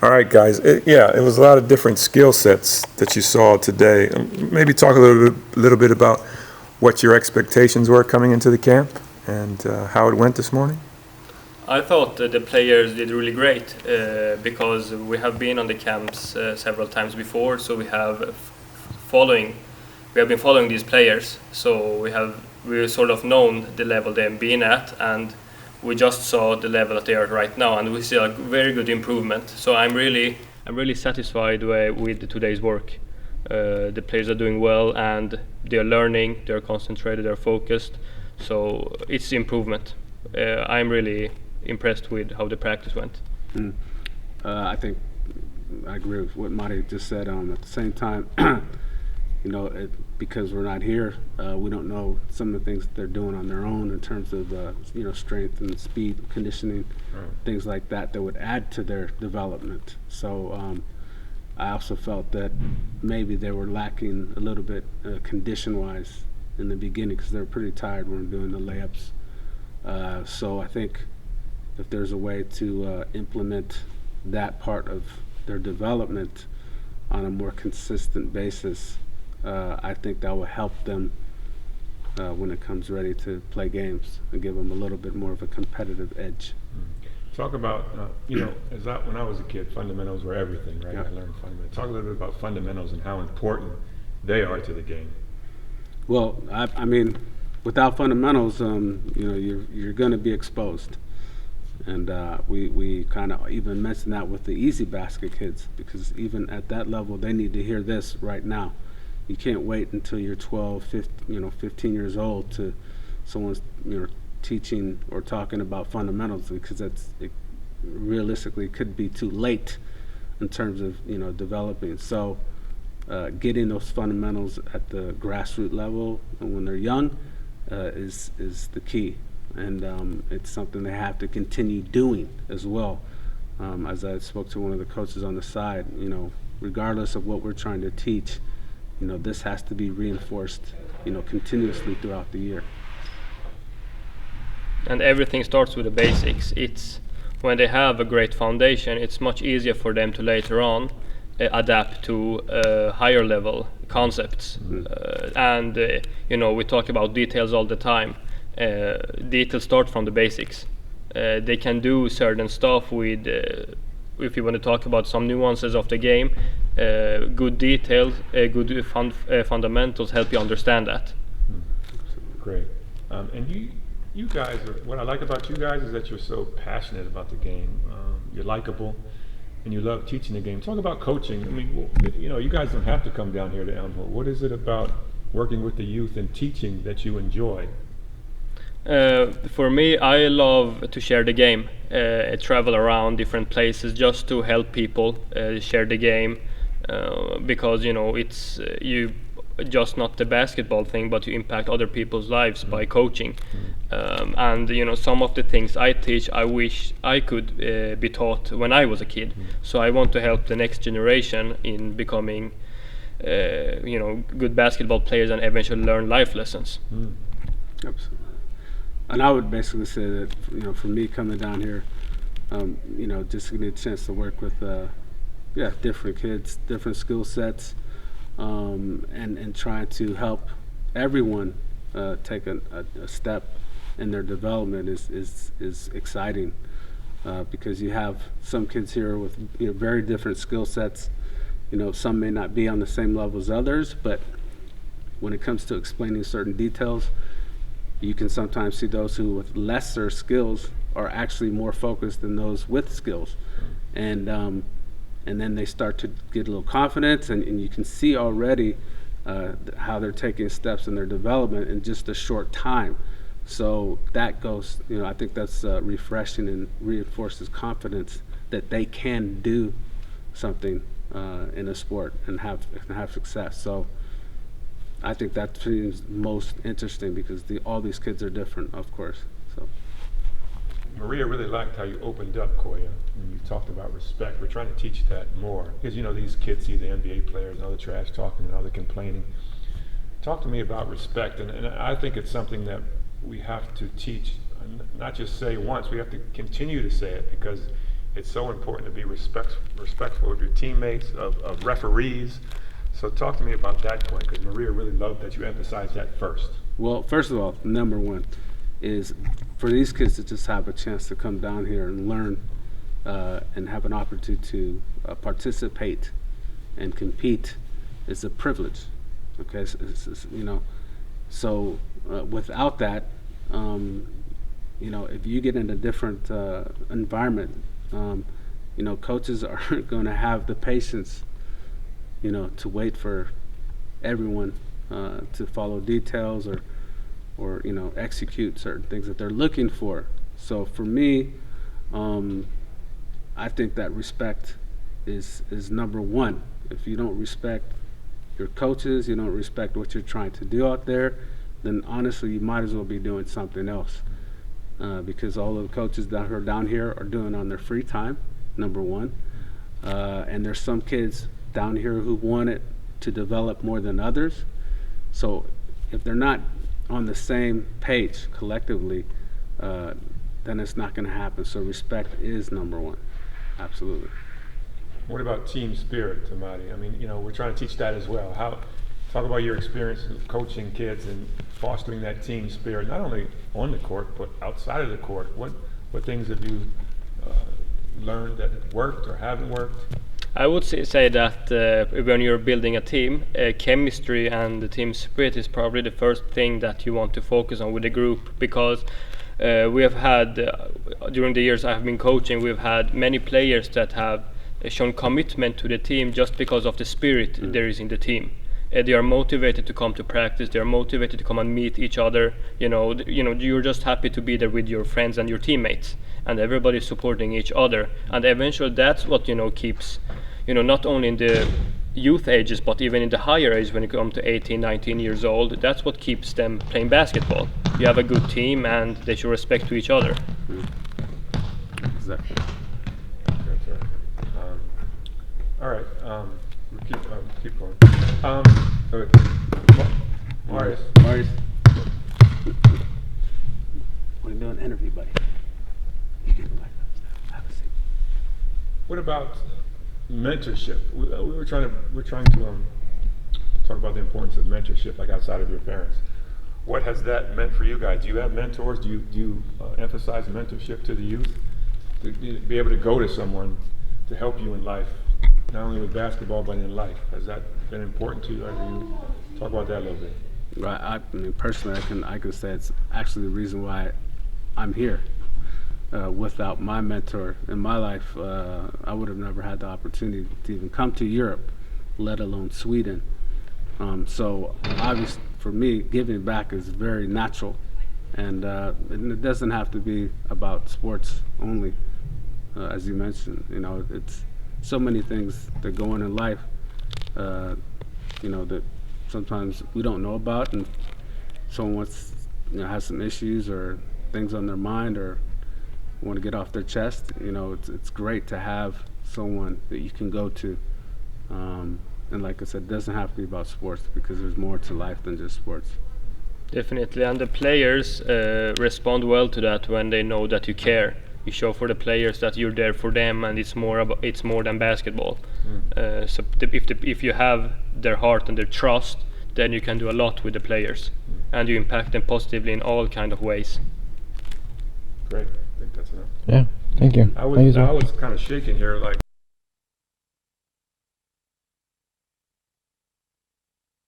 All right, guys. It was a lot of different skill sets that you saw today. Maybe talk a little bit about what your expectations were coming into the camp and how it went this morning. I thought the players did really great because we have been on the camps several times before, so we have been following these players, so we sort of known the level they've been at, and we just saw the level that they are right now, and we see a very good improvement. So I'm really satisfied with today's work. The players are doing well, and they are learning, they are concentrated, they are focused. So it's improvement. I'm really impressed with how the practice went. I think I agree with what Madhi just said. At the same time, because we're not here, we don't know some of the things that they're doing on their own in terms of strength and speed, conditioning, things like that would add to their development. So I also felt that maybe they were lacking a little bit condition-wise in the beginning because they were pretty tired when doing the layups. So I think if there's a way to implement that part of their development on a more consistent basis, I think that will help them when it comes ready to play games and give them a little bit more of a competitive edge. Talk about, when I was a kid, fundamentals were everything, right? Yeah. I learned fundamentals. Talk a little bit about fundamentals and how important they are to the game. Well, I mean, without fundamentals, you're going to be exposed. And we kind of even mentioned that with the easy basket kids, because even at that level, they need to hear this right now. You can't wait until you're 12, 15 years old to someone's teaching or talking about fundamentals, because it realistically could be too late in terms of developing. So getting those fundamentals at the grassroots level and when they're young is the key, and it's something they have to continue doing as well. As I spoke to one of the coaches on the side, regardless of what we're trying to teach, this has to be reinforced, continuously throughout the year. And everything starts with the basics. It's when they have a great foundation, it's much easier for them to later on adapt to higher level concepts. And we talk about details all the time. Details start from the basics. They can do certain stuff with, if you want to talk about some nuances of the game, good details, good fundamentals help you understand that. Great. And you guys what I like about you guys is that you're so passionate about the game. You're likable, and you love teaching the game. Talk about coaching. I mean, you guys don't have to come down here to Älmhult. What is it about working with the youth and teaching that you enjoy? For me, I love to share the game, travel around different places just to help people share the game, because it's you just not the basketball thing, but you impact other people's lives by coaching. And some of the things I teach, I wish I could be taught when I was a kid. So I want to help the next generation in becoming good basketball players and eventually learn life lessons. Absolutely. And I would basically say that for me coming down here, just getting a chance to work with different kids, different skill sets, and trying to help everyone take a step in their development is exciting, because you have some kids here with very different skill sets. Some may not be on the same level as others, but when it comes to explaining certain details, you can sometimes see those who with lesser skills are actually more focused than those with skills, and then they start to get a little confidence, and you can see already how they're taking steps in their development in just a short time. So that goes, I think that's refreshing and reinforces confidence that they can do something in a sport and have success. So I think that seems most interesting, because all these kids are different, of course. So Maria really liked how you opened up, Kolya, when you talked about respect. We're trying to teach that more, because these kids see the NBA players and all the trash talking and all the complaining. Talk to me about respect, and I think it's something that we have to teach, not just say once. We have to continue to say it, because it's so important to be respectful of your teammates, of referees. So talk to me about that point, because Maria really loved that you emphasized that first. Well, first of all, number one is for these kids to just have a chance to come down here and learn and have an opportunity to participate and compete is a privilege. Okay, you know, so without that, you know, if you get in a different environment, you know, coaches aren't going to have the patience, you know, to wait for everyone to follow details or you know, execute certain things that they're looking for. So for me, I think that respect is number one. If you don't respect your coaches, you don't respect what you're trying to do out there, then honestly, you might as well be doing something else. Because all of the coaches that are down here are doing on their free time, number one. And there's some kids down here who want it to develop more than others. So if they're not on the same page collectively, then it's not going to happen. So respect is number one. Absolutely. What about team spirit, Madhi? I mean, you know, we're trying to teach that as well. Talk about your experience of coaching kids and fostering that team spirit, not only on the court, but outside of the court. What things have you learned that worked or haven't worked? I would say that when you're building a team, chemistry and the team spirit is probably the first thing that you want to focus on with the group, because we have had, during the years I have been coaching, we've had many players that have shown commitment to the team just because of the spirit there is in the team. They are motivated to come to practice. They are motivated to come and meet each other. You know, you're just happy to be there with your friends and your teammates, and everybody supporting each other. And eventually, that's what keeps, not only in the youth ages, but even in the higher age when you come to 18, 19 years old. That's what keeps them playing basketball. You have a good team, and they show respect to each other. Exactly. That's right. All right. Keep going. Marius. Marius. We're doing an interview, buddy. You can go back up. Have a seat. What about mentorship? We're trying to talk about the importance of mentorship, like outside of your parents. What has that meant for you guys? Do you have mentors? Do you emphasize mentorship to the youth? To be able to go to someone to help you in life, not only with basketball but in life. Has that been important to you? Or do you talk about that a little bit? Right. I mean, personally, I can say it's actually the reason why I'm here. Without my mentor in my life, I would have never had the opportunity to even come to Europe, let alone Sweden. So obviously, for me, giving back is very natural, and it doesn't have to be about sports only, as you mentioned. It's so many things that go on in life, that sometimes we don't know about, and someone has some issues or things on their mind or want to get off their chest. It's great to have someone that you can go to, and like I said, it doesn't have to be about sports, because there's more to life than just sports. Definitely, and the players respond well to that when they know that you care. You show for the players that you're there for them, and it's more than basketball. So if you have their heart and their trust, then you can do a lot with the players, and you impact them positively in all kind of ways. Great, I think that's enough. Yeah, thank you. I was kind of shaking here, like